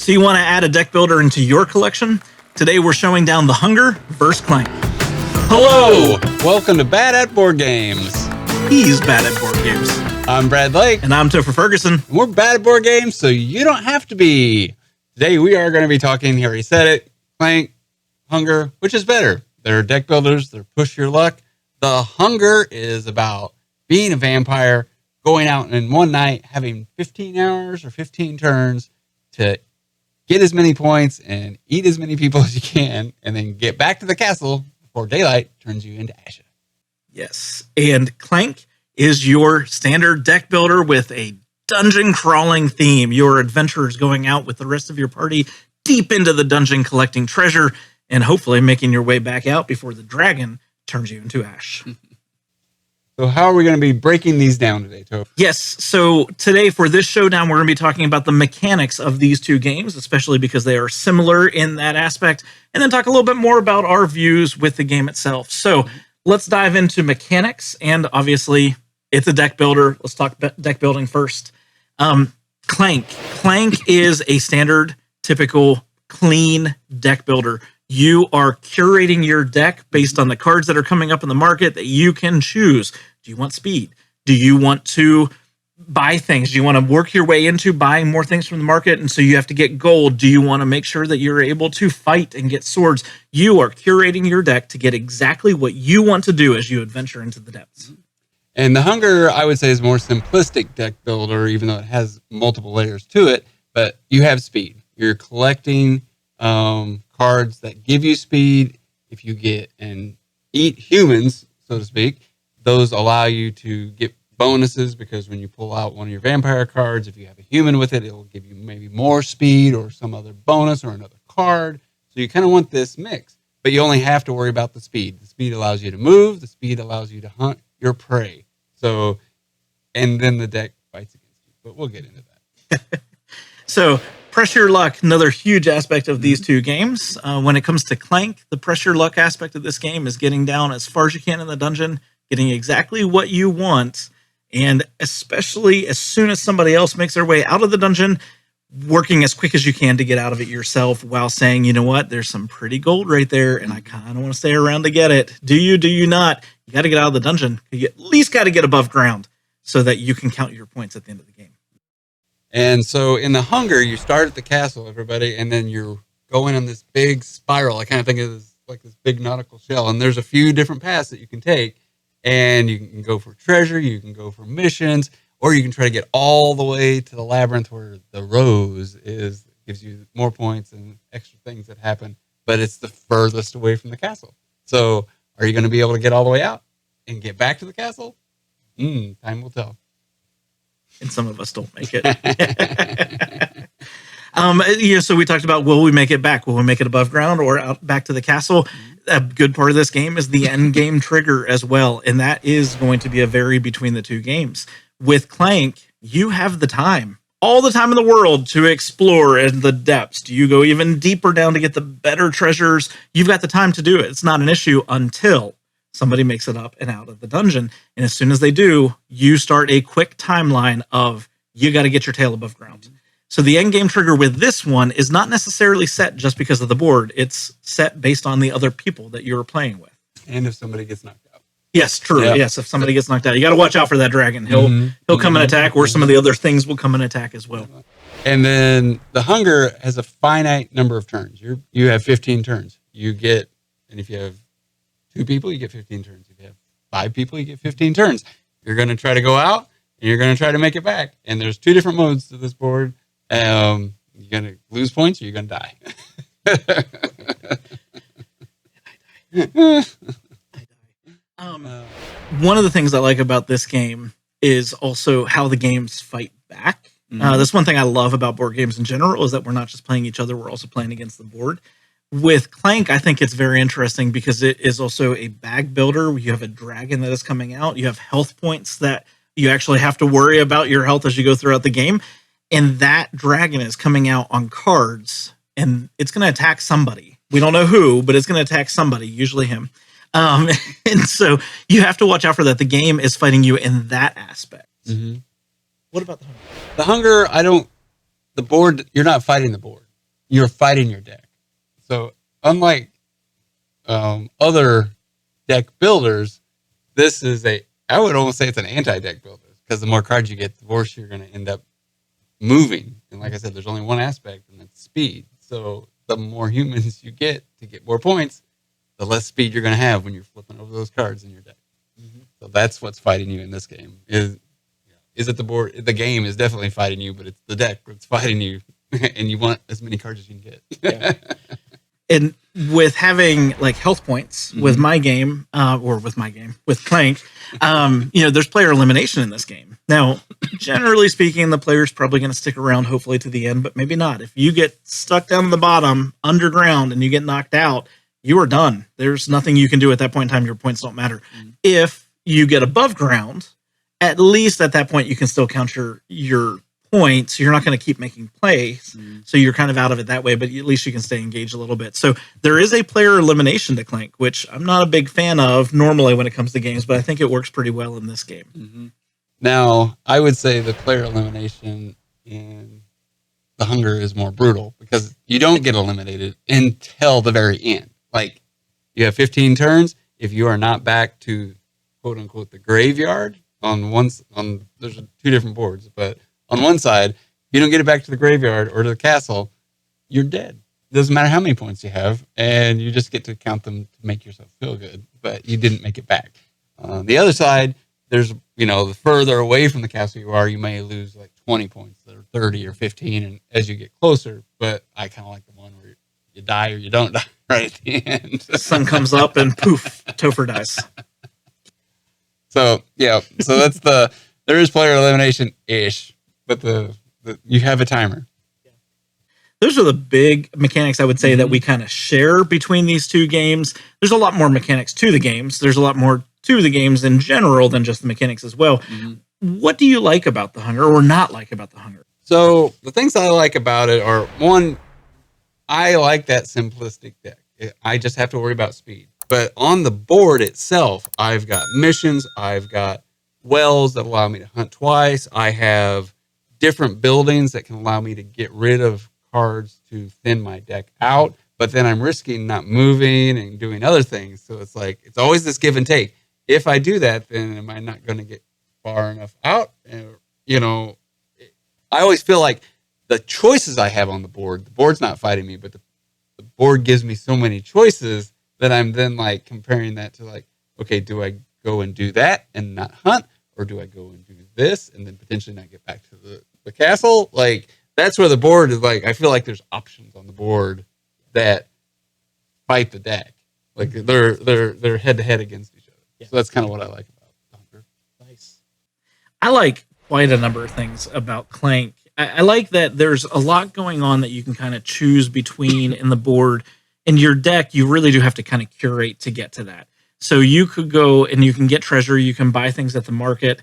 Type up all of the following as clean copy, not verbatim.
So you want to add a deck builder into your collection? Today we're showing down the Hunger vs. Clank. Hello! Welcome to Bad at Board Games. He's bad at board games. I'm Brad Lake. And I'm Topher Ferguson. And we're bad at board games, so you don't have to be. Today we are going to be talking, he already said it, Clank, Hunger, which is better? They're deck builders, they're push your luck. The Hunger is about being a vampire, going out in one night, having 15 hours or 15 turns to get as many points and eat as many people as you can, and then get back to the castle before daylight turns you into ashes. Yes, and Clank is your standard deck builder with a dungeon crawling theme. Your adventurers going out with the rest of your party deep into the dungeon collecting treasure and hopefully making your way back out before the dragon turns you into ash. So how are we going to be breaking these down today, Toph? Yes, so today for this showdown, we're going to be talking about the mechanics of these two games, especially because they are similar in that aspect, and then talk a little bit more about our views with the game itself. So let's dive into mechanics, and obviously it's a deck builder. Let's talk deck building first. Clank. Clank is a standard, typical, clean deck builder. You are curating your deck based on the cards that are coming up in the market that you can choose. Do you want speed? Do you want to buy things? Do you want to work your way into buying more things from the market? And so you have to get gold. Do you want to make sure that you're able to fight and get swords? You are curating your deck to get exactly what you want to do as you adventure into the depths. And the Hunger, I would say, is more simplistic deck builder, even though it has multiple layers to it. But you have speed. You're collecting cards that give you speed. If you get and eat humans, so to speak, those allow you to get bonuses, because when you pull out one of your vampire cards, if you have a human with it, it'll give you maybe more speed or some other bonus or another card. So you kind of want this mix, but you only have to worry about the speed. The speed allows you to move. The speed allows you to hunt your prey. So, and then the deck fights against you, but we'll get into that. So pressure luck, another huge aspect of these two games. When it comes to Clank, the pressure luck aspect of this game is getting down as far as you can in the dungeon, getting exactly what you want, and especially as soon as somebody else makes their way out of the dungeon, working as quick as you can to get out of it yourself while saying, you know what, there's some pretty gold right there, and I kind of want to stay around to get it. Do you not? You got to get out of the dungeon. You at least got to get above ground so that you can count your points at the end of the game. And so in the Hunger, you start at the castle, everybody, and then you're going on this big spiral. I kind of think of it as like this big nautical shell, and there's a few different paths that you can take, and you can go for treasure, you can go for missions, or you can try to get all the way to the labyrinth where the rose gives you more points and extra things that happen, but it's the furthest away from the castle. So are you going to be able to get all the way out and get back to the castle? Time will tell. And some of us don't make it. So we talked about, will we make it back? Will we make it above ground or out back to the castle? A good part of this game is the end game trigger as well. And that is going to be a vary between the two games. With Clank, you have the time, all the time in the world to explore in the depths. Do you go even deeper down to get the better treasures? You've got the time to do it. It's not an issue until somebody makes it up and out of the dungeon. And as soon as they do, you start a quick timeline of you got to get your tail above ground. So the end game trigger with this one is not necessarily set just because of the board. It's set based on the other people that you're playing with. And if somebody gets knocked out. Yes, true. Yeah. Yes, if somebody gets knocked out, you got to watch out for that dragon. He'll come and attack, or some of the other things will come and attack as well. And then the Hunger has a finite number of turns. You have 15 turns. You get, and if you have 2 people, you get 15 turns. If you have 5 people, you get 15 turns. You're going to try to go out, and you're going to try to make it back. And there's 2 different modes to this board. You're going to lose points, or you're going to die. One of the things I like about this game is also how the games fight back. That's one thing I love about board games in general, is that we're not just playing each other, we're also playing against the board. With Clank, I think it's very interesting because it is also a bag builder. You have a dragon that is coming out. You have health points that you actually have to worry about your health as you go throughout the game. And that dragon is coming out on cards, and it's going to attack somebody. We don't know who, but it's going to attack somebody, usually him. And so you have to watch out for that. The game is fighting you in that aspect. Mm-hmm. What about the Hunger? The Hunger, the board, you're not fighting the board. you're fighting your deck. So unlike other deck builders, this is I would almost say it's an anti-deck builder, because the more cards you get, the worse you're going to end up moving. And like I said, there's only one aspect, and that's speed. So the more humans you get to get more points, the less speed you're going to have when you're flipping over those cards in your deck. Mm-hmm. So that's what's fighting you in this game. Is it the board? The game is definitely fighting you, but it's the deck that's fighting you, and you want as many cards as you can get. Yeah. And with having like health points with my game, with Clank, there's player elimination in this game. Now, generally speaking, the player's probably going to stick around, hopefully to the end, but maybe not. If you get stuck down the bottom underground and you get knocked out, you are done. There's nothing you can do at that point in time. Your points don't matter. If you get above ground, at least at that point, you can still count your points. You're not going to keep making plays, so you're kind of out of it that way, but at least you can stay engaged a little bit. So there is a player elimination to Clank, which I'm not a big fan of normally when it comes to games, but I think it works pretty well in this game. Mm-hmm. Now, I would say the player elimination in the Hunger is more brutal, because you don't get eliminated until the very end. Like, you have 15 turns. If you are not back to quote unquote the graveyard there's two different boards, but on one side, you don't get it back to the graveyard or to the castle, you're dead. It doesn't matter how many points you have, and you just get to count them to make yourself feel good, but you didn't make it back. On the other side, there's, the further away from the castle you are, you may lose like 20 points or 30 or 15 and as you get closer, but I kind of like the one where you die or you don't die right at the end. The sun comes up and poof, Topher dies. So, yeah, there is player elimination-ish. But you have a timer. Those are the big mechanics I would say that we kind of share between these two games. There's a lot more mechanics to the games. There's a lot more to the games in general than just the mechanics as well. Mm-hmm. What do you like about the Hunger or not like about the Hunger? So the things I like about it are, one, I like that simplistic deck. I just have to worry about speed. But on the board itself, I've got missions. I've got wells that allow me to hunt twice. I have different buildings that can allow me to get rid of cards to thin my deck out, but then I'm risking not moving and doing other things. So it's like, it's always this give and take. If I do that, then am I not going to get far enough out? I always feel like the choices I have on the board's not fighting me, but the board gives me so many choices that I'm then like comparing that to like, okay, do I go and do that and not hunt? Or do I go and do this and then potentially not get back to the castle? Like, that's where the board is like, I feel like there's options on the board that fight the deck. Like, they're head to head against each other. Yeah. So that's kind of what I like about Hunger. Nice. I like quite a number of things about Clank. I like that there's a lot going on that you can kind of choose between in the board. In your deck, you really do have to kind of curate to get to that. So you could go and you can get treasure. You can buy things at the market.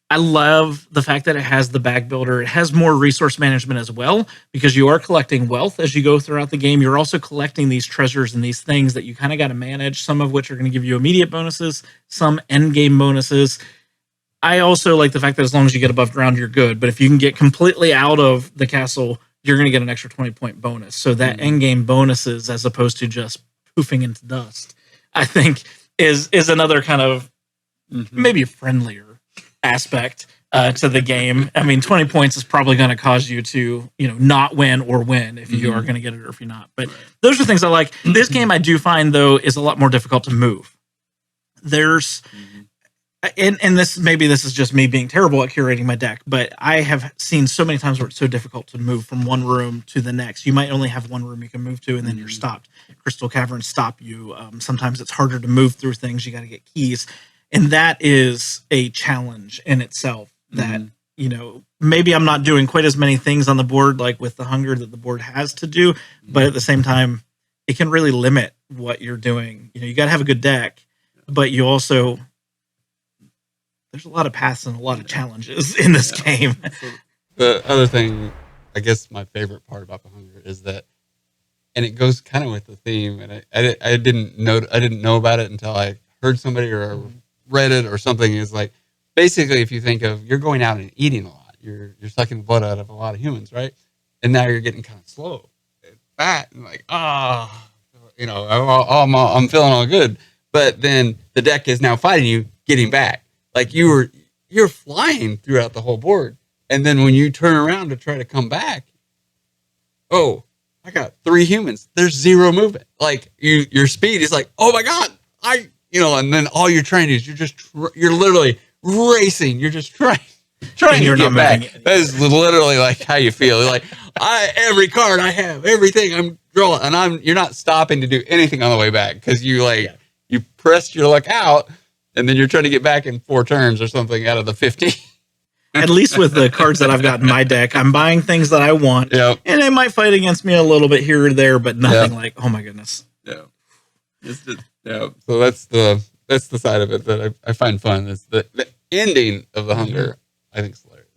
I love the fact that it has the bag builder. It has more resource management as well, because you are collecting wealth as you go throughout the game. You're also collecting these treasures and these things that you kind of got to manage, some of which are going to give you immediate bonuses, some end game bonuses. I also like the fact that as long as you get above ground, you're good. But if you can get completely out of the castle, you're going to get an extra 20-point bonus. So that end game bonuses, as opposed to just poofing into dust, I think is another kind of maybe friendlier aspect to the game. I mean, 20 points is probably going to cause you to, not win or win if you are going to get it or if you're not. But those are things I like. This game, I do find, though, is a lot more difficult to move. There's, and this is just me being terrible at curating my deck, but I have seen so many times where it's so difficult to move from one room to the next. You might only have one room you can move to, and then you're stopped. Crystal Caverns stop you. Sometimes it's harder to move through things. You got to get keys. And that is a challenge in itself that, maybe I'm not doing quite as many things on the board, like with the Hunger that the board has to do, but at the same time, it can really limit what you're doing. You got to have a good deck, but you also, there's a lot of paths and a lot of challenges in this game. The other thing, I guess my favorite part about the Hunger is that, and it goes kind of with the theme, and I didn't know about it until I heard somebody or read it or something. Is like, basically, if you think of, you're going out and eating a lot, you're sucking the blood out of a lot of humans, right? and now you're getting kind of slow, and fat, and like I'm feeling all good, but then the deck is now fighting you, getting back. Like you're flying throughout the whole board, and then when you turn around to try to come back, oh, I got 3 humans. There's 0 movement. Like your speed is like, oh my god, and then all you're trying to do is you're literally racing. You're just trying to get back. That is literally like how you feel. Like every card I have, everything I'm drawing, and you're not stopping to do anything on the way back because you pressed your luck out, and then you're trying to get back in 4 turns or something out of the 15. At least with the cards that I've got in my deck, I'm buying things that I want, and they might fight against me a little bit here or there, but nothing like, oh my goodness. So that's the side of it that I find fun. Is the ending of the hunger. I think it's hilarious.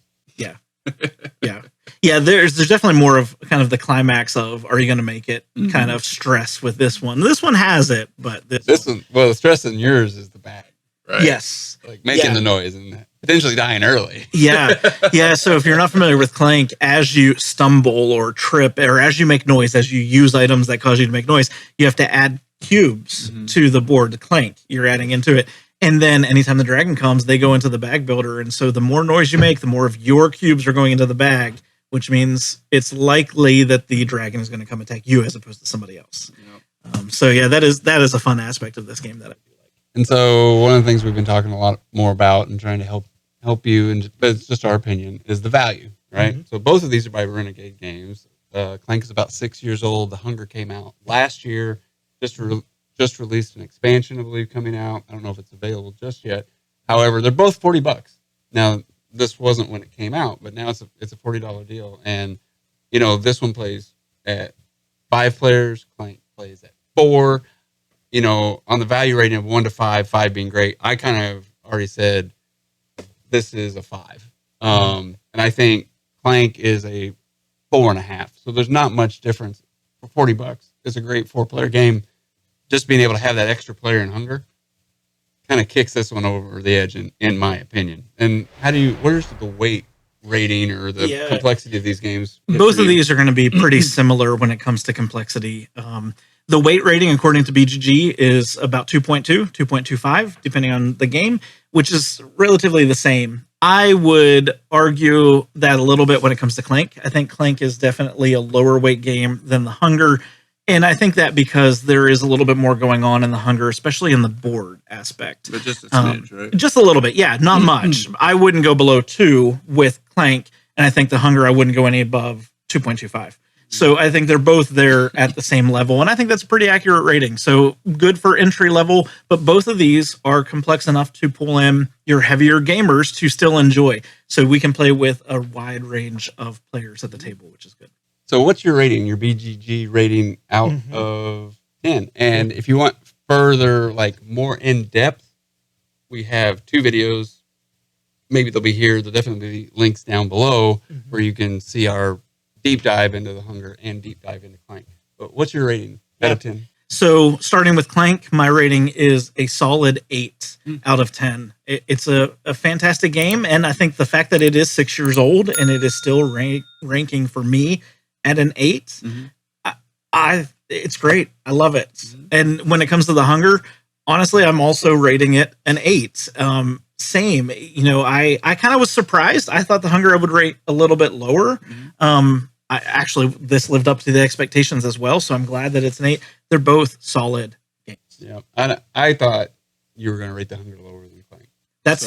Yeah. There's definitely more of kind of the climax of, are you going to make it? Kind of stress with this one. This one has it, but this one. Well, the stress in yours is the bad, right? Yes, like making the noise and potentially dying early. Yeah. So if you're not familiar with Clank, as you stumble or trip, or as you make noise, as you use items that cause you to make noise, you have to add cubes to the board to Clank. You're adding into it. And then anytime the dragon comes, they go into the bag builder. And so the more noise you make, the more of your cubes are going into the bag, which means it's likely that the dragon is going to come attack you as opposed to somebody else. So yeah, that is a fun aspect of this game that I do like. And so one of the things we've been talking a lot more about and trying to help you, but it's just our opinion, is the value, right? So both of these are by Renegade Games. Clank is about 6 years old. The Hunger came out last year. Just released an expansion, I believe, coming out. I don't know if it's available just yet. However, they're both $40. Now, this wasn't when it came out, but now it's a $40 deal. And, this one plays at 5 players. Clank plays at 4. On the value rating of 1 to 5, 5 being great, I kind of already said this is a 5. And I think Clank is a 4.5. So there's not much difference for $40. It's a great 4-player game. Just being able to have that extra player in Hunger kind of kicks this one over the edge, in my opinion. And where's the weight rating or the complexity of these games? Both of these are going to be pretty similar when it comes to complexity. The weight rating, according to BGG, is about 2.2, 2.25, depending on the game, which is relatively the same. I would argue that a little bit when it comes to Clank. I think Clank is definitely a lower weight game than the Hunger. And I think that because there is a little bit more going on in the Hunger, especially in the board aspect. But just a smidge, right? Just a little bit, yeah, not much. I wouldn't go below 2 with Clank, and I think the Hunger, I wouldn't go any above 2.25. So I think they're both there at the same level, and I think that's a pretty accurate rating. So good for entry level, but both of these are complex enough to pull in your heavier gamers to still enjoy. So we can play with a wide range of players at the table, which is good. So what's your rating, your BGG rating out of 10? And if you want further, like more in depth, we have 2 videos. Maybe they'll be here. There'll definitely be links down below where you can see our deep dive into the Hunger and deep dive into Clank. But what's your rating out of 10? So starting with Clank, my rating is a solid 8 out of 10. It's a fantastic game. And I think the fact that it is 6 years old and it is still ranking for me at an 8, it's great. I love it. And when it comes to the Hunger, honestly, I'm also rating it an 8. Same, I kind of was surprised. I thought the Hunger I would rate a little bit lower. This lived up to the expectations as well. So I'm glad that it's an 8. They're both solid games. Yeah. I thought you were going to rate the Hunger lower than Clank. That's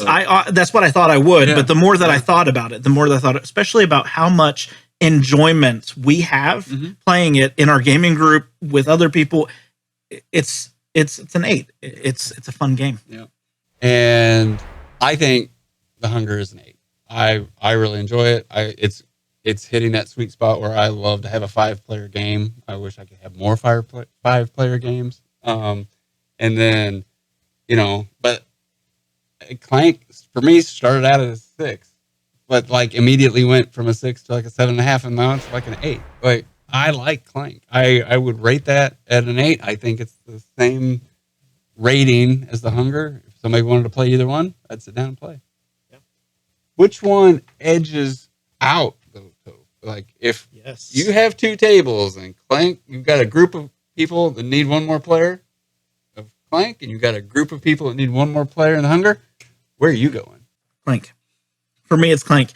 what I thought I would. But the more that I thought about it, the more that I thought, especially about how much enjoyment we have playing it in our gaming group with other people, it's an 8. It's a fun game. Yeah. And I think the Hunger is an 8. I really enjoy it. It's hitting that sweet spot where I love to have a 5-player game. I wish I could have more 5-player games. And then, but Clank for me started out as a 6. But like immediately went from a 6 to like a 7.5, and now it's like an 8. Like I like Clank. I would rate that at an 8. I think it's the same rating as the Hunger. If somebody wanted to play either one, I'd sit down and play. Yeah. Which one edges out though? Like if Yes. you have 2 tables and Clank, you've got a group of people that need one more player of Clank, and you've got a group of people that need one more player in the Hunger. Where are you going? Clank. For me, it's Clank.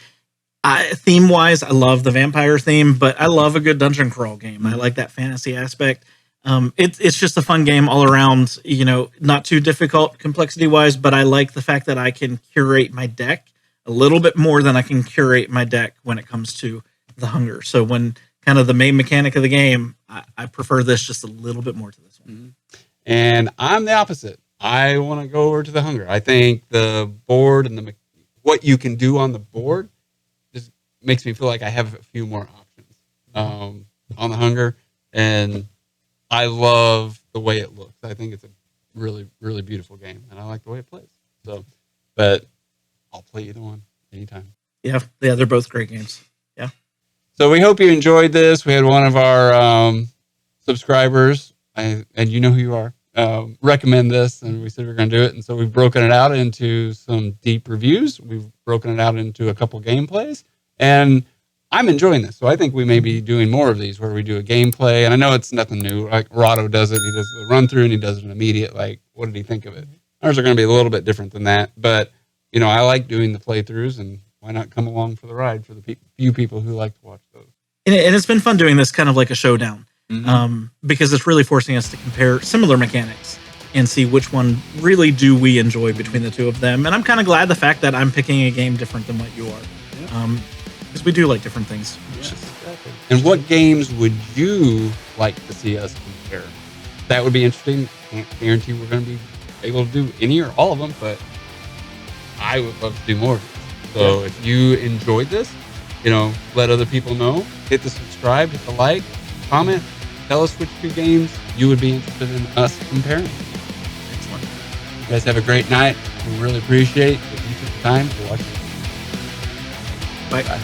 Theme wise, I love the vampire theme, but I love a good dungeon crawl game. I like that fantasy aspect. It's just a fun game all around, you know, not too difficult complexity wise, but I like the fact that I can curate my deck a little bit more than I can curate my deck when it comes to the Hunger. So when kind of the main mechanic of the game, I prefer this just a little bit more to this one. And I'm the opposite. I want to go over to the Hunger. I think the board and what you can do on the board just makes me feel like I have a few more options on the Hunger. And I love the way it looks. I think it's a really, really beautiful game, and I like the way it plays. So, but I'll play either one anytime. Yeah, they're both great games. Yeah. So we hope you enjoyed this. We had one of our subscribers, and you know who you are, recommend this, and we said we're going to do it. And so we've broken it out into some deep reviews. We've broken it out into a couple gameplays, and I'm enjoying this. So I think we may be doing more of these where we do a gameplay. And I know it's nothing new. Like Rado does it. He does the run through and he does an immediate, like, what did he think of it? Ours are going to be a little bit different than that. But, you know, I like doing the playthroughs, and why not come along for the ride for the few people who like to watch those. And it's been fun doing this kind of like a showdown because it's really forcing us to compare similar mechanics and see which one really do we enjoy between the two of them. And I'm kind of glad the fact that I'm picking a game different than what you are. Yeah. Because we do like different things. Yes, exactly. And what games would you like to see us compare? That would be interesting. Can't guarantee we're going to be able to do any or all of them, but I would love to do more of this. So if you enjoyed this, you know, let other people know. Hit the subscribe, hit the like, comment, tell us which 2 games you would be interested in us comparing. Excellent. You guys have a great night. We really appreciate that you took the time to watch it. Bye. Bye.